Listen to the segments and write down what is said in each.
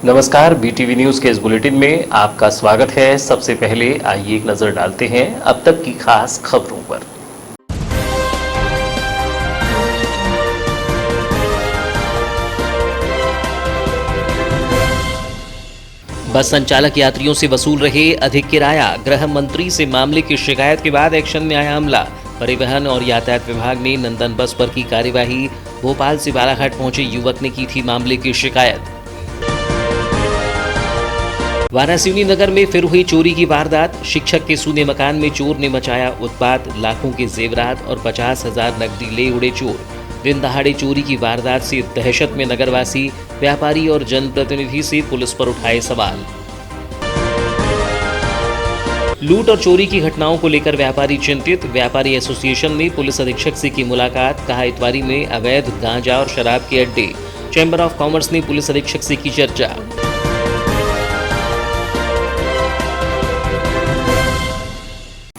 नमस्कार, BTV news के इस बुलेटिन में आपका स्वागत है। सबसे पहले आइए एक नजर डालते हैं अब तक की खास खबरों पर। बस संचालक यात्रियों से वसूल रहे अधिक किराया। गृह मंत्री से मामले की शिकायत के बाद एक्शन में आया अमला। परिवहन और यातायात विभाग ने नंदन बस पर की कार्यवाही। भोपाल से बालाघाट पहुंचे युवक ने की थी मामले की शिकायत। वारासिवनी नगर में फिर हुई चोरी की वारदात। शिक्षक के सूने मकान में चोर ने मचाया उत्पात। लाखों के जेवरात और 50,000 नकदी ले उड़े चोर। दिन दहाड़े चोरी की वारदात से दहशत में नगरवासी, व्यापारी और जनप्रतिनिधि से पुलिस पर उठाए सवाल। लूट और चोरी की घटनाओं को लेकर व्यापारी चिंतित। व्यापारी एसोसिएशन ने पुलिस अधीक्षक से की मुलाकात। कहा, इतवारी में अवैध गांजा और शराब के अड्डे। चैंबर ऑफ कॉमर्स ने पुलिस अधीक्षक से की चर्चा।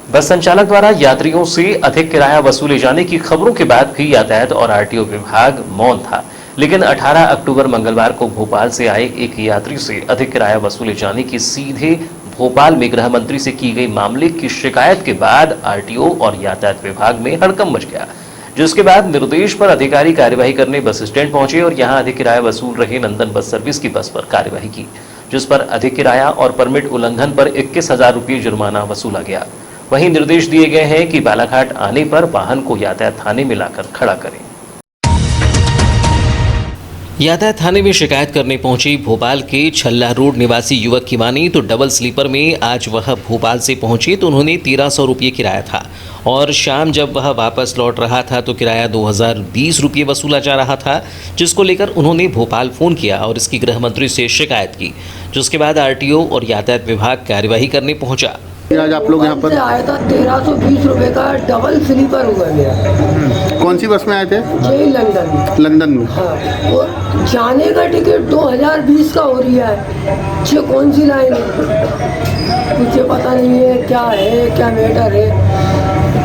बस संचालक द्वारा यात्रियों से अधिक किराया वसूले जाने की खबरों के बाद भी यातायात और आरटीओ विभाग मौन था। लेकिन 18 अक्टूबर मंगलवार को भोपाल से आए एक यात्री से अधिक किराया वसूले जाने की सीधे भोपाल में गृह मंत्री से की गई मामले की शिकायत के बाद आरटीओ और यातायात विभाग में हड़कंप मच गया, जिसके बाद निर्देश पर अधिकारी कार्यवाही करने बस स्टैंड पहुंचे और यहां अधिक किराया वसूल रहे नंदन बस सर्विस की बस पर कार्यवाही की, जिस पर अधिक किराया और परमिट उल्लंघन पर 21,000 रुपये जुर्माना वसूला गया। वहीं निर्देश दिए गए हैं कि बालाघाट आने पर वाहन को यातायात थाने में लाकर खड़ा करें। यातायात थाने में शिकायत करने पहुंचे भोपाल के छल्ला रोड निवासी युवक की माने तो डबल स्लीपर में आज वह भोपाल से पहुंचे तो उन्होंने 1300 रुपये किराया था और शाम जब वह वापस लौट रहा था तो किराया 2020 रुपये वसूला जा रहा था, जिसको लेकर उन्होंने भोपाल फोन किया और इसकी गृह मंत्री से शिकायत की, जिसके बाद आरटीओ और यातायात विभाग कार्यवाही करने पहुंचा। आज आप लोग यहाँ पर आया था 1320 रुपए का डबल स्लीपर हुआ मेरा। कौन सी बस में आए थे? जय लंदन में। हाँ। और जाने का टिकट 2020 का हो रही है। ये कौन सी लाइन है मुझे पता नहीं है, क्या मैटर है।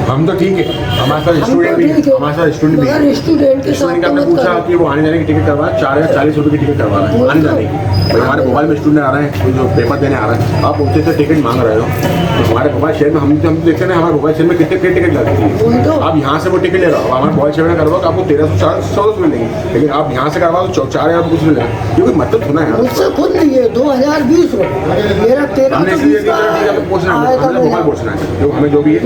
हम तो ठीक है, हमारे साथ स्टूडेंट भी स्टूडेंट के साथ हमने पूछा कि वो आने जाने की टिकट करवा 40 रुपये की टिकट करवा रहा है आने जाने की। भाई हमारे भोपाल में स्टूडेंट आ रहे हैं जो पेपर देने आ रहे हैं, आप उनसे टिकट मांग रहे हो तो हमारे भोपाल शहर में हम देखते हैं हमारे भोपाल शहर में कितने टिकट लगती है। आप यहाँ से वो टिकट ले रहे हो, हमारे भोपाल शहर में करवा तो आपको 1300 मिलेंगे, लेकिन आप यहाँ से करवा तो 4,000 कुछ मिलेगा, क्योंकि मतलब सुना है मुझसे खुद नहीं है 2020 मेरा 1320 भोपाल पूछना है जो हमें जो भी है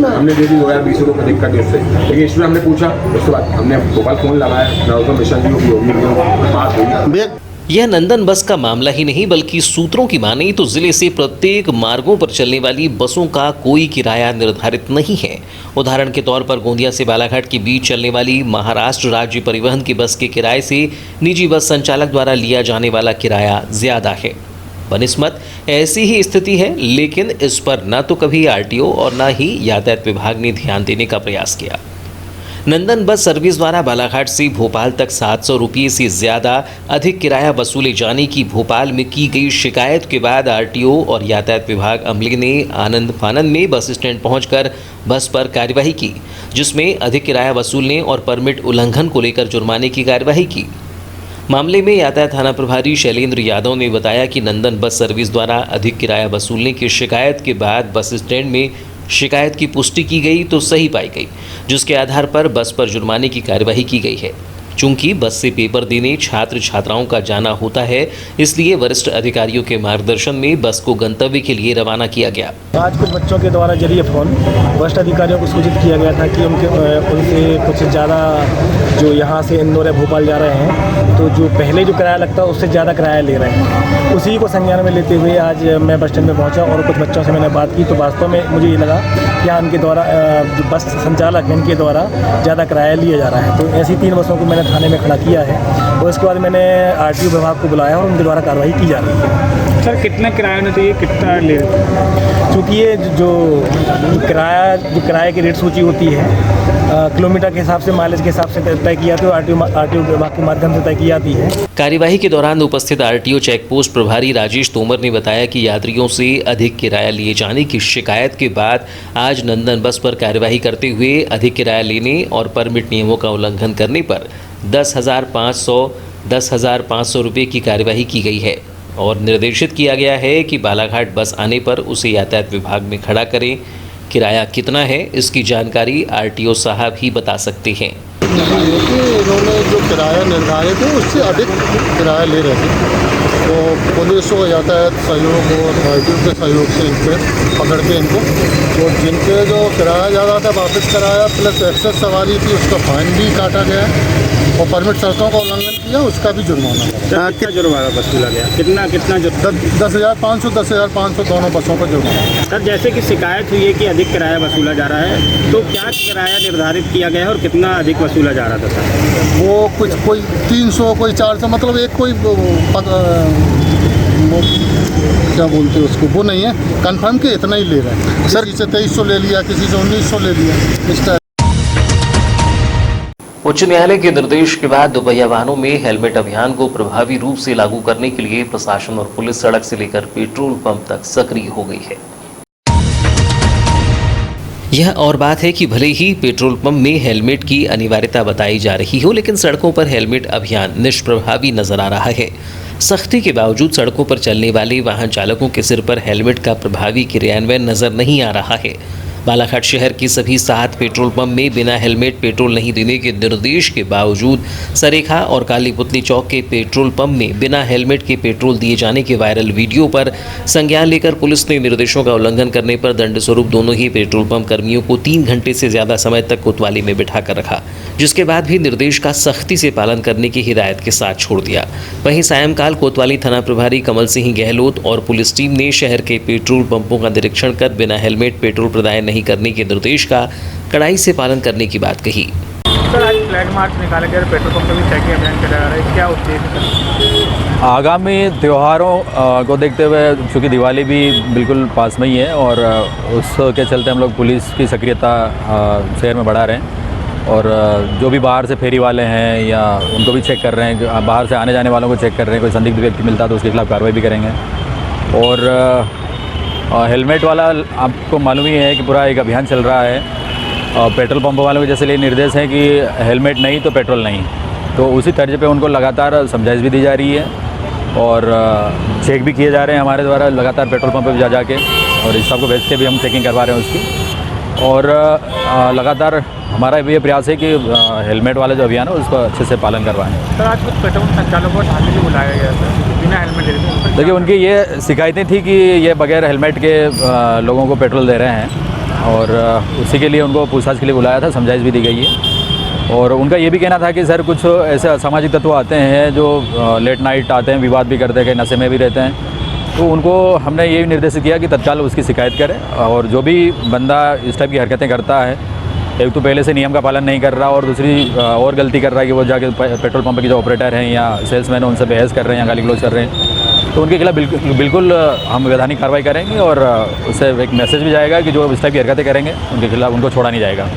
हमने दे दी 2020 रुपये दिक्कत है उससे, लेकिन इसमें हमने पूछा उसके बाद हमने भोपाल फोन लगाया नरोत्तम मिश्रा जी को बात हुई। यह नंदन बस का मामला ही नहीं बल्कि सूत्रों की माने तो जिले से प्रत्येक मार्गों पर चलने वाली बसों का कोई किराया निर्धारित नहीं है। उदाहरण के तौर पर गोंदिया से बालाघाट के बीच चलने वाली महाराष्ट्र राज्य परिवहन की बस के किराए से निजी बस संचालक द्वारा लिया जाने वाला किराया ज्यादा है। बनिस्मत ऐसी ही स्थिति है, लेकिन इस पर न तो कभी आरटीओ और न ही यातायात विभाग ने ध्यान देने का प्रयास किया। नंदन बस सर्विस द्वारा बालाघाट से भोपाल तक 700 रुपये से ज़्यादा अधिक किराया वसूले जाने की भोपाल में की गई शिकायत के बाद आरटीओ और यातायात विभाग अमले ने आनंद फानंद में बस स्टैंड पहुंचकर बस पर कार्यवाही की, जिसमें अधिक किराया वसूलने और परमिट उल्लंघन को लेकर जुर्माने की कार्यवाही की। मामले में यातायात थाना प्रभारी शैलेंद्र यादव ने बताया कि नंदन बस सर्विस द्वारा अधिक किराया वसूलने की शिकायत के बाद बस स्टैंड में शिकायत की पुष्टि की गई तो सही पाई गई, जिसके आधार पर बस पर जुर्माने की कार्यवाही की गई है। चूंकि बस से पेपर देने छात्र छात्राओं का जाना होता है, इसलिए वरिष्ठ अधिकारियों के मार्गदर्शन में बस को गंतव्य के लिए रवाना किया गया। आज कुछ बच्चों के द्वारा जरिए फ़ोन वरिष्ठ अधिकारियों को सूचित किया गया था कि उनसे कुछ ज़्यादा जो यहाँ से इंदौर या भोपाल जा रहे हैं तो जो पहले जो किराया लगता है उससे ज़्यादा किराया ले रहे हैं। उसी को संज्ञान में लेते हुए आज मैं बस स्टैंड में पहुँचा और कुछ बच्चों से मैंने बात की तो वास्तव में मुझे ये लगा कि हाँ इनके द्वारा जो बस संचालक हैं इनके द्वारा ज़्यादा किराया लिया जा रहा है। तो ऐसी 3 बसों को मैंने थाने में खड़ा किया है और इसके बाद मैंने आरटीओ विभाग को बुलाया और उनके द्वारा कार्रवाई की जा रही है। सर कितना किराया होना चाहिए, कितना ले? क्योंकि ये जो किराए की रेट सूची होती है किलोमीटर के हिसाब से, माइलेज के हिसाब से तय किया तो आरटीओ विभाग के माध्यम से तय की जाती है। कार्यवाही के दौरान उपस्थित आरटीओ चेकपोस्ट प्रभारी राजेश तोमर ने बताया कि यात्रियों से अधिक किराया लिए जाने की शिकायत के बाद आज नंदन बस पर कार्यवाही करते हुए अधिक किराया लेने और परमिट नियमों का उल्लंघन करने पर 10,500 10,500 रुपये की कार्यवाही की गई है और निर्देशित किया गया है कि बालाघाट बस आने पर उसे यातायात विभाग में खड़ा करें। किराया कितना है इसकी जानकारी आरटीओ साहब ही बता सकते हैं। ये कि इन्होंने जो किराया निर्धारित है उससे अधिक किराया ले रहे थे, तो पुलिस और यातायात सहयोग और आरटीओ के सहयोग से इनके पकड़ के इनको, तो जिनके जो किराया ज़्यादा था वापस कराया, प्लस एक्सेस सवारी थी उसका फाइन भी काटा गया और परमिट शर्तों का उल्लंघन किया उसका भी जुर्माना लगा। कितना जुर्माना वसूला गया? कितना 10,500 10,500 दोनों बसों का जुर्माना। सर, जैसे कि शिकायत हुई है कि अधिक किराया वसूला जा रहा है, तो क्या किराया निर्धारित किया गया है और कितना अधिक वसूला जा रहा था सर? वो कुछ कोई 300 कोई 400, मतलब एक कोई वो क्या बोलते हैं उसको, वो नहीं है कंफर्म के इतना ही ले रहे हैं। सर किसी से 2300 ले लिया, किसी से 1900 ले लिया, इस टाइप। उच्च न्यायालय के निर्देश के बाद दोपहिया वाहनों में हेलमेट अभियान को प्रभावी रूप से लागू करने के लिए प्रशासन और पुलिस सड़क से लेकर पेट्रोल पंप तक सक्रिय हो गई है। यह और बात है कि भले ही पेट्रोल पंप में हेलमेट की अनिवार्यता बताई जा रही हो, लेकिन सड़कों पर हेलमेट अभियान निष्प्रभावी नजर आ रहा है। सख्ती के बावजूद सड़कों पर चलने वाले वाहन चालकों के सिर पर हेलमेट का प्रभावी क्रियान्वयन नजर नहीं आ रहा है। बालाघाट शहर के सभी 7 पेट्रोल पंप में बिना हेलमेट पेट्रोल नहीं देने के निर्देश के बावजूद सरेखा और काली पुतली चौक के पेट्रोल पंप में बिना हेलमेट के पेट्रोल दिए जाने के वायरल वीडियो पर संज्ञान लेकर पुलिस ने निर्देशों का उल्लंघन करने पर दंड स्वरूप दोनों ही पेट्रोल पंप कर्मियों को 3 घंटे से ज़्यादा समय तक कोतवाली में बिठाकर रखा, जिसके बाद भी निर्देश का सख्ती से पालन करने की हिदायत के साथ छोड़ दिया। वहीं सायंकाल कोतवाली थाना प्रभारी कमल सिंह गहलोत और पुलिस टीम ने शहर के पेट्रोल पंपों का निरीक्षण कर बिना हेलमेट पेट्रोल प्रदान नहीं करने के निर्देश का कड़ाई से पालन करने की बात कही। सर, आज फ्लैग मार्च निकाला गया, पेट्रोल पंप पर भी चेकिंग अभियान चलाया जा रहा है, क्या उद्देश्य है? आगामी त्योहारों को देखते हुए, चूँकि दिवाली भी बिल्कुल पास में ही है और उसके चलते हम लोग पुलिस की सक्रियता शहर में बढ़ा रहे हैं और जो भी बाहर से फेरी वाले हैं या उनको भी चेक कर रहे हैं, बाहर से आने जाने वालों को चेक कर रहे हैं। कोई संदिग्ध व्यक्ति मिलता है तो उसके खिलाफ कार्रवाई भी करेंगे। और हेलमेट वाला आपको मालूम ही है कि पूरा एक अभियान चल रहा है। पेट्रोल पंप वालों के जैसे लिए निर्देश है कि हेलमेट नहीं तो पेट्रोल नहीं, तो उसी तर्ज पे उनको लगातार समझाइश भी दी जा रही है और चेक भी किए जा रहे हैं हमारे द्वारा लगातार पेट्रोल पंप पे जा के, और इस सब को भेज के भी हम चेकिंग करवा रहे हैं उसकी। और लगातार हमारा भी ये प्रयास है कि हेलमेट वाला जो अभियान है उसको अच्छे से पालन करवाएं। सर, आज कुछ पेट्रोल संचालकों को थाने भी बुलाया गया था बिना हेलमेट ले। देखिए, उनकी ये शिकायतें थी कि ये बगैर हेलमेट के लोगों को पेट्रोल दे रहे हैं और उसी के लिए उनको पूछताछ के लिए बुलाया था, समझाइश भी दी गई है। और उनका ये भी कहना था कि सर कुछ ऐसे असामाजिक तत्व आते हैं जो लेट नाइट आते हैं, विवाद भी करते हैं, कहीं नशे में भी रहते हैं, तो उनको हमने ये निर्देशित किया कि तत्काल उसकी शिकायत करें। और जो भी बंदा इस टाइप की हरकतें करता है, एक तो पहले से नियम का पालन नहीं कर रहा और दूसरी और गलती कर रहा है कि वो जाके पेट्रोल पंप के जो ऑपरेटर हैं या सेल्समैन हैं उनसे बहस कर रहे हैं या गाली गलौज कर रहे हैं, तो उनके खिलाफ बिल्कुल हम वैधानिक कार्रवाई करेंगे और उससे एक मैसेज भी जाएगा कि जो इस टाइप की हरकतें करेंगे उनके खिलाफ उनको छोड़ा नहीं जाएगा।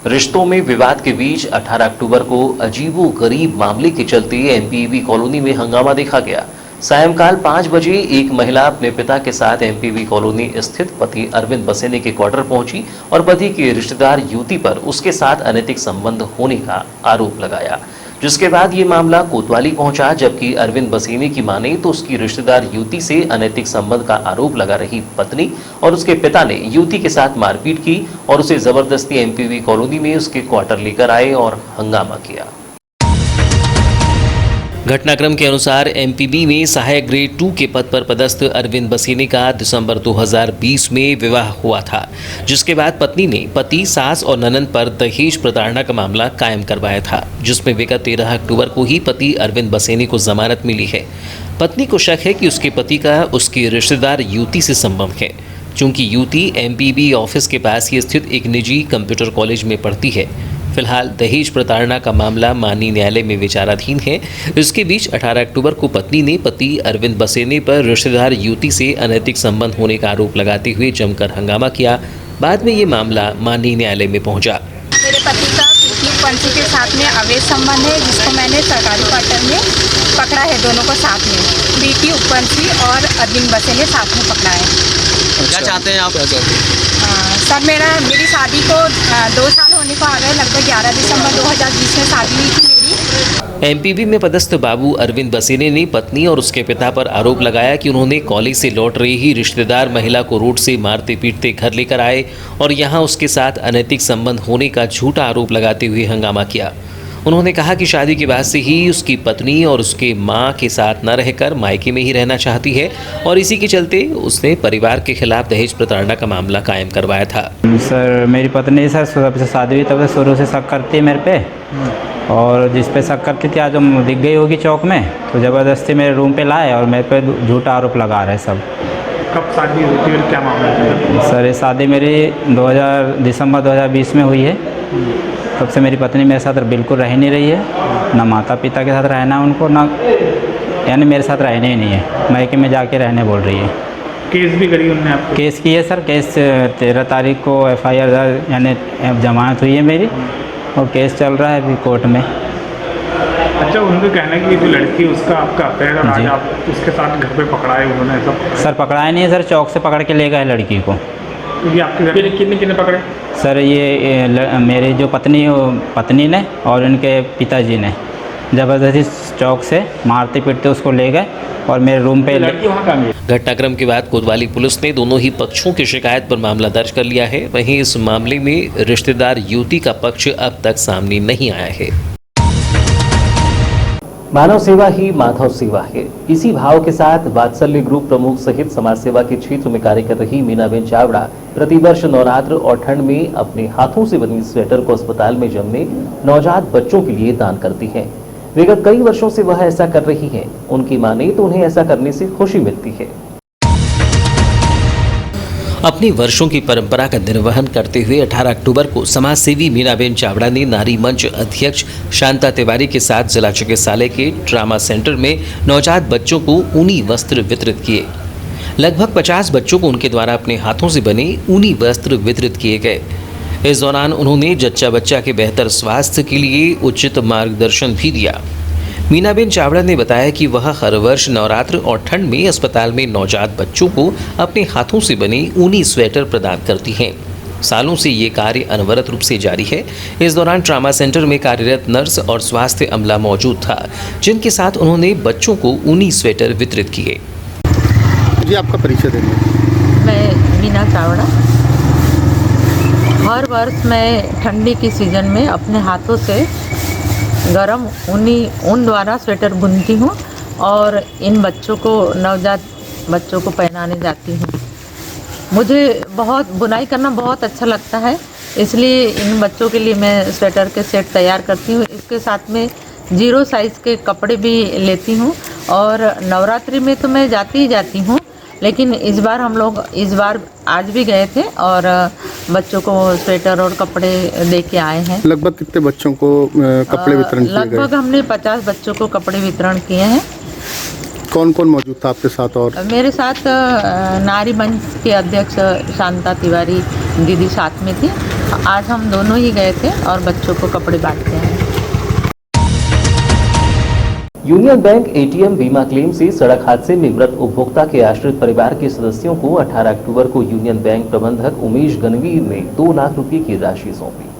रिश्तों में विवाद के बीच 18 अक्टूबर को अजीबोगरीब मामले के चलते एमपीवी कॉलोनी में हंगामा देखा गया। सायंकाल 5 बजे एक महिला अपने पिता के साथ एमपीवी कॉलोनी स्थित पति अरविंद बसेने के क्वार्टर पहुंची और पति के रिश्तेदार युवती पर उसके साथ अनैतिक संबंध होने का आरोप लगाया, जिसके बाद ये मामला कोतवाली पहुंचा। जबकि अरविंद बसेने की माने तो उसकी रिश्तेदार युवती से अनैतिक संबंध का आरोप लगा रही पत्नी और उसके पिता ने युवती के साथ मारपीट की और उसे जबरदस्ती एमपीवी कॉलोनी में उसके क्वार्टर लेकर आए और हंगामा किया। घटनाक्रम के अनुसार एमपीबी में सहायक ग्रेड 2 के पद पर पदस्थ अरविंद बसेने का दिसंबर 2020 में विवाह हुआ था, जिसके बाद पत्नी ने पति, सास और ननंद पर दहेज प्रताड़ना का मामला कायम करवाया था, जिसमें विगत 13 अक्टूबर को ही पति अरविंद बसेने को जमानत मिली है। पत्नी को शक है कि उसके पति का उसकी रिश्तेदार युवती से संबंध है, चूंकि युवती एमपीबी ऑफिस के पास ही स्थित एक निजी कंप्यूटर कॉलेज में पढ़ती है। फिलहाल दहेज प्रताड़ना का मामला माननीय न्यायालय में विचाराधीन है। इसके बीच 18 अक्टूबर को पत्नी ने पति अरविंद बसेने पर रिश्तेदार युवती से अनैतिक संबंध होने का आरोप लगाते हुए जमकर हंगामा किया। बाद में ये मामला माननीय न्यायालय में पहुंचा। मेरे पति का पिछली उपवंशी के साथ में अवैध संबंध है, जिसको मैंने सरकारी क्वार्टर में पकड़ा है, दोनों को साथ में बीटी उपवंशी और अरविंद बसे ने साथ में पकड़ा है। क्या चाहते हैं आप? सर मेरी शादी को 2 साल होने को आ गए, लगभग 11 दिसंबर 2020 में शादी हुई थी मेरी। एमपीवी में पदस्थ बाबू अरविंद बसेने ने पत्नी और उसके पिता पर आरोप लगाया कि उन्होंने कॉलेज से लौट रही ही रिश्तेदार महिला को रोड से मारते पीटते घर लेकर आए और यहां उसके साथ अनैतिक संबंध होने का झूठा आरोप लगाते हुए हंगामा किया। उन्होंने कहा कि शादी के बाद से ही उसकी पत्नी और उसके मां के साथ न रहकर मायके में ही रहना चाहती है और इसी के चलते उसने परिवार के खिलाफ दहेज प्रताड़ना का मामला कायम करवाया था। सर मेरी पत्नी सर जब से शादी हुई तब से शुरू से शक करती है मेरे पे, और जिस पे शक करती थी आज वो दिख गई होगी चौक में, तो ज़बरदस्ती मेरे रूम पे लाए और मेरे पे झूठा आरोप लगा रहे सब। कब शादी हुई थी और क्या मामला है? सर ये शादी मेरी दिसंबर 2020 में हुई है। तब से मेरी पत्नी मेरे साथ बिल्कुल रह नहीं रही है, ना माता पिता के साथ रहना उनको, ना यानी मेरे साथ रहने ही नहीं है, मायके में जाके रहने बोल रही है। केस भी करी उन्होंने आपको? केस की है सर, केस 13 तारीख को FIR यानी जमानत हुई है मेरी और केस चल रहा है अभी कोर्ट में। अच्छा, उनका कहना है कि जो लड़की उसका आपका अफेयर और आज आप उसके साथ घर पे पकड़ाए उन्होंने सब? सर पकड़ाया नहीं है सर, चौक से पकड़ के ले गए लड़की को। ये आपके घर में कितने पकड़े? सर ये मेरी जो पत्नी ने और इनके पिताजी ने ज़बरदस्ती चौक से मारते पीटते उसको ले गए और मेरे रूम पे। लड़की वहाँ कहाँ गई? घटनाक्रम के बाद कोतवाली पुलिस ने दोनों ही पक्षों की शिकायत पर मामला दर्ज कर लिया है। वहीं इस मामले में रिश्तेदार युवती का पक्ष अब तक सामने नहीं आया है। मानव सेवा ही माधव सेवा है, इसी भाव के साथ वात्सल्य ग्रुप प्रमुख सहित समाज सेवा के क्षेत्र में कार्य कर रही मीनाबेन चावड़ा प्रतिवर्ष नवरात्र और ठंड में अपने हाथों से बनी स्वेटर को अस्पताल में जन्मे नवजात बच्चों के लिए दान करती हैं। विगत कई वर्षों से वह ऐसा कर रही हैं। उनकी माने तो उन्हें ऐसा करने से खुशी मिलती है। अपनी वर्षों की परंपरा का निर्वहन करते हुए 18 अक्टूबर को समाज सेवी मीनाबेन चावड़ा ने नारी मंच अध्यक्ष शांता तिवारी के साथ जिला चिकित्सालय के ट्रामा सेंटर में नवजात बच्चों को ऊनी वस्त्र वितरित किए। लगभग 50 बच्चों को उनके द्वारा अपने हाथों से बने ऊनी वस्त्र वितरित किए गए। इस दौरान उन्होंने जच्चा बच्चा के बेहतर स्वास्थ्य के लिए उचित मार्गदर्शन भी दिया। मीनाबेन चावड़ा ने बताया कि वह हर वर्ष नवरात्र और ठंड में अस्पताल में नवजात बच्चों को अपने हाथों से बने ऊनी स्वेटर प्रदान करती हैं। सालों से ये कार्य अनवरत रूप से जारी है। इस दौरान ट्रामा सेंटर में कार्यरत नर्स और स्वास्थ्य अमला मौजूद था, जिनके साथ उन्होंने बच्चों को ऊनी स्वेटर वितरित किए। जी आपका परिचय देंगे। मैं मीना चावड़ा। हर वर्ष मैं ठंडी की सीज़न में अपने हाथों से गरम ऊन द्वारा स्वेटर बुनती हूँ और इन बच्चों को, नवजात बच्चों को पहनाने जाती हूँ। मुझे बहुत बुनाई करना बहुत अच्छा लगता है, इसलिए इन बच्चों के लिए मैं स्वेटर के सेट तैयार करती हूँ। इसके साथ में 0 साइज़ के कपड़े भी लेती हूँ और नवरात्रि में तो मैं जाती ही जाती हूँ, लेकिन इस बार आज भी गए थे और बच्चों को स्वेटर और कपड़े दे के आए हैं। लगभग कितने बच्चों को कपड़े वितरण किए गए? लगभग हमने 50 बच्चों को कपड़े वितरण किए हैं। कौन कौन मौजूद था आपके साथ? और मेरे साथ नारी मंच के अध्यक्ष शांता तिवारी दीदी साथ में थी। आज हम दोनों ही गए थे और बच्चों को कपड़े बांटते हैं। यूनियन बैंक ATM बीमा क्लेम से सड़क हादसे में मृत उपभोक्ता के आश्रित परिवार के सदस्यों को 18 अक्टूबर को यूनियन बैंक प्रबंधक उमेश गणवीर ने 2 लाख रुपए की राशि सौंपी।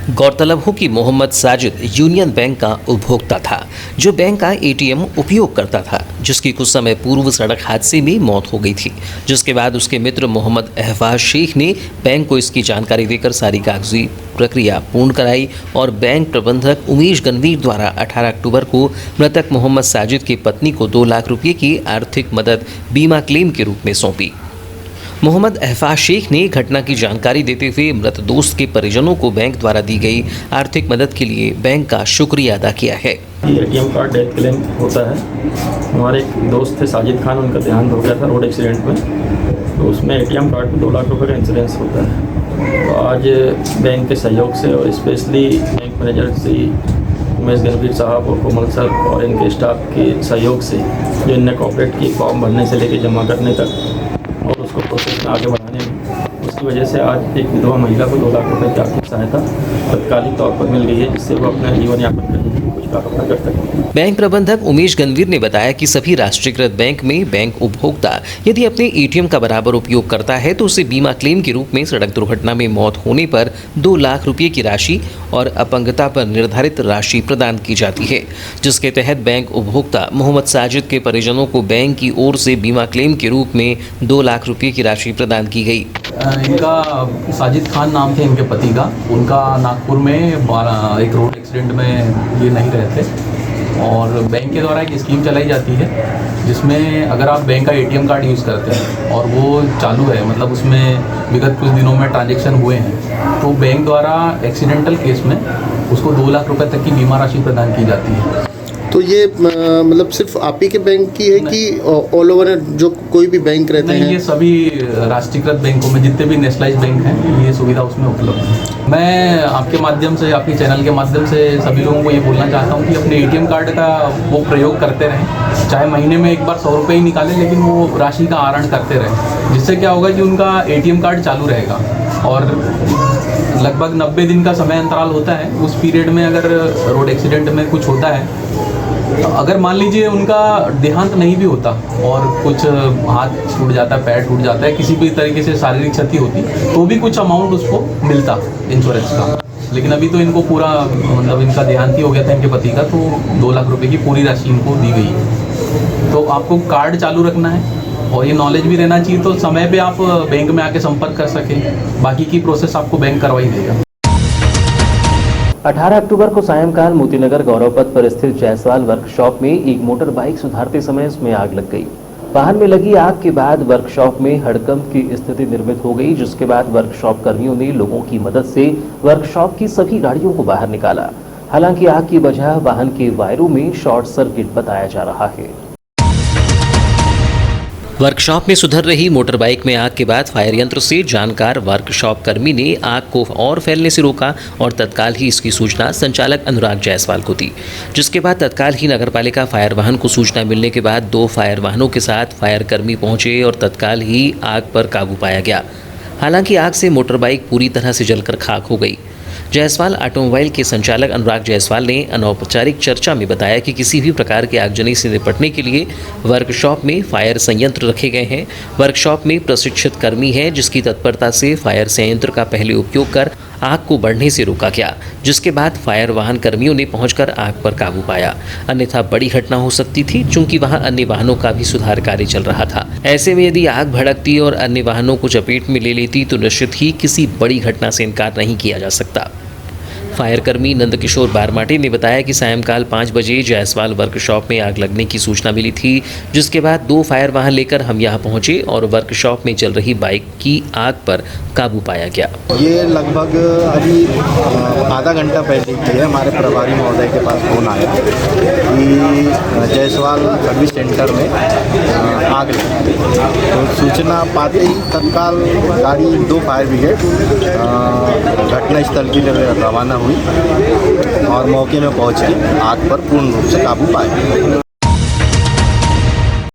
गौरतलब हो कि मोहम्मद साजिद यूनियन बैंक का उपभोक्ता था, जो बैंक का ATM उपयोग करता था, जिसकी कुछ समय पूर्व सड़क हादसे में मौत हो गई थी, जिसके बाद उसके मित्र मोहम्मद अहफाज शेख ने बैंक को इसकी जानकारी देकर सारी कागजी प्रक्रिया पूर्ण कराई और बैंक प्रबंधक उमेश गणवीर द्वारा 18 अक्टूबर को मृतक मोहम्मद साजिद की पत्नी को 2 लाख रुपये की आर्थिक मदद बीमा क्लेम के रूप में सौंपी। मोहम्मद अहफाज शेख ने घटना की जानकारी देते हुए मृत दोस्त के परिजनों को बैंक द्वारा दी गई आर्थिक मदद के लिए बैंक का शुक्रिया अदा किया है। ATM कार्ड डेथ क्लेम होता है। हमारे एक दोस्त थे साजिद खान, उनका देहांत हो गया था रोड एक्सीडेंट में, तो उसमें ATM कार्ड पर 2 लाख रुपए का इंश्योरेंस होता है। तो आज बैंक के सहयोग से और specially bank manager Shri Umesh Ganvir साहब और कोमल सर और इनके स्टाफ के सहयोग से जो इनने कॉपरेट की फॉर्म भरने से लेकर जमा करने तक और उसको प्रोसेस में आगे बढ़ाने में, उस जिसकी वजह से आज एक विधवा महिला को 2 लाख रुपए की आर्थिक सहायता तत्कालिक तौर पर मिल गई है, जिससे वो अपना जीवन यापन करने के लिए कुछ अपना कर सकते हैं। बैंक प्रबंधक उमेश गंभीर ने बताया कि सभी राष्ट्रीयकृत बैंक में बैंक उपभोक्ता यदि अपने एटीएम का बराबर उपयोग करता है तो उसे बीमा क्लेम के रूप में सड़क दुर्घटना में मौत होने पर 2 लाख रुपए की राशि और अपंगता पर निर्धारित राशि प्रदान की जाती है, जिसके तहत बैंक उपभोक्ता मोहम्मद साजिद के परिजनों को बैंक की ओर से बीमा क्लेम के रूप में 2 लाख रुपए की राशि प्रदान की गई। इनका साजिद खान नाम थे इनके पति का। उनका नागपुर में एक रोड एक्सीडेंट में ये नहीं रहते और बैंक के द्वारा एक स्कीम चलाई जाती है जिसमें अगर आप बैंक का एटीएम कार्ड यूज़ करते हैं और वो चालू है, मतलब उसमें विगत कुछ दिनों में ट्रांजैक्शन हुए हैं, तो बैंक द्वारा एक्सीडेंटल केस में उसको 2 लाख रुपए तक की बीमा राशि प्रदान की जाती है। तो ये मतलब सिर्फ आप ही के बैंक की है कि ऑल ओवर जो कोई भी बैंक रहते हैं? ये सभी राष्ट्रीयकृत बैंकों में जितने भी नेशनलाइज बैंक हैं ये सुविधा उसमें उपलब्ध है। मैं आपके माध्यम से, आपके चैनल के माध्यम से सभी लोगों को ये बोलना चाहता हूँ कि अपने एटीएम कार्ड का वो प्रयोग करते रहें, चाहे महीने में एक बार 100 रुपये ही निकालें, लेकिन वो राशि का आहरण करते रहें, जिससे क्या होगा कि उनका एटीएम कार्ड चालू रहेगा और लगभग 90 दिन का समय अंतराल होता है। उस पीरियड में अगर रोड एक्सीडेंट में कुछ होता है, अगर मान लीजिए उनका देहांत नहीं भी होता और कुछ हाथ टूट जाता है, पैर टूट जाता है, किसी भी तरीके से शारीरिक क्षति होती, तो भी कुछ अमाउंट उसको मिलता इंश्योरेंस का। लेकिन अभी तो इनको पूरा, मतलब इनका देहांत ही हो गया था इनके पति का, तो 2 लाख रुपए की पूरी राशि इनको दी गई है। तो आपको कार्ड चालू रखना है और ये नॉलेज भी रहना चाहिए, तो समय पे आप बैंक में आके संपर्क कर सकें। बाकी की प्रोसेस आपको बैंक करवाई देगा। 18 अक्टूबर को सायंकाल मोतीनगर गौरव पथ पर स्थित जायसवाल वर्कशॉप में एक मोटर बाइक सुधारते समय उसमें आग लग गई। वाहन में लगी आग के बाद वर्कशॉप में हड़कंप की स्थिति निर्मित हो गई, जिसके बाद वर्कशॉप कर्मियों ने लोगों की मदद से वर्कशॉप की सभी गाड़ियों को बाहर निकाला। हालांकि आग की वजह वाहन के वायरों में शॉर्ट सर्किट बताया जा रहा है। वर्कशॉप में सुधर रही मोटर बाइक में आग के बाद फायर यंत्र से जानकार वर्कशॉप कर्मी ने आग को और फैलने से रोका और तत्काल ही इसकी सूचना संचालक अनुराग जायसवाल को दी, जिसके बाद तत्काल ही नगरपालिका फायर वाहन को सूचना मिलने के बाद 2 फायर वाहनों के साथ फायर कर्मी पहुंचे और तत्काल ही आग पर काबू पाया गया। हालांकि आग से मोटर बाइक पूरी तरह से जलकर खाक हो गई। जायसवाल ऑटोमोबाइल के संचालक अनुराग जायसवाल ने अनौपचारिक चर्चा में बताया कि किसी भी प्रकार के आगजनी से निपटने के लिए वर्कशॉप में फायर संयंत्र रखे गए हैं। वर्कशॉप में प्रशिक्षित कर्मी हैं, जिसकी तत्परता से फायर संयंत्र का पहले उपयोग कर आग को बढ़ने से रोका गया, जिसके बाद फायर वाहन कर्मियों ने पहुंचकर आग पर काबू पाया। अन्यथा बड़ी घटना हो सकती थी, चूंकि वहां अन्य वाहनों का भी सुधार कार्य चल रहा था। ऐसे में यदि आग भड़कती और अन्य वाहनों को चपेट में ले लेती तो निश्चित ही किसी बड़ी घटना से इनकार नहीं किया जा सकता। फायर कर्मी नंदकिशोर बारमाटे ने बताया कि सायंकाल 5 बजे जायसवाल वर्कशॉप में आग लगने की सूचना मिली थी, जिसके बाद 2 फायर वाहन लेकर हम यहां पहुंचे और वर्कशॉप में चल रही बाइक की आग पर काबू पाया गया। ये लगभग अभी आधा घंटा पहले की है। हमारे प्रभारी महोदय के पास फोन आया कि जायसवाल सर्विस सेंटर में आग लगी, तो सूचना पाते ही तत्काल गाड़ी 2 फायर ब्रिगेड घटनास्थल की रवाना हुई और मौके में पहुंच के आग पर पूर्ण रूप से काबू पाया।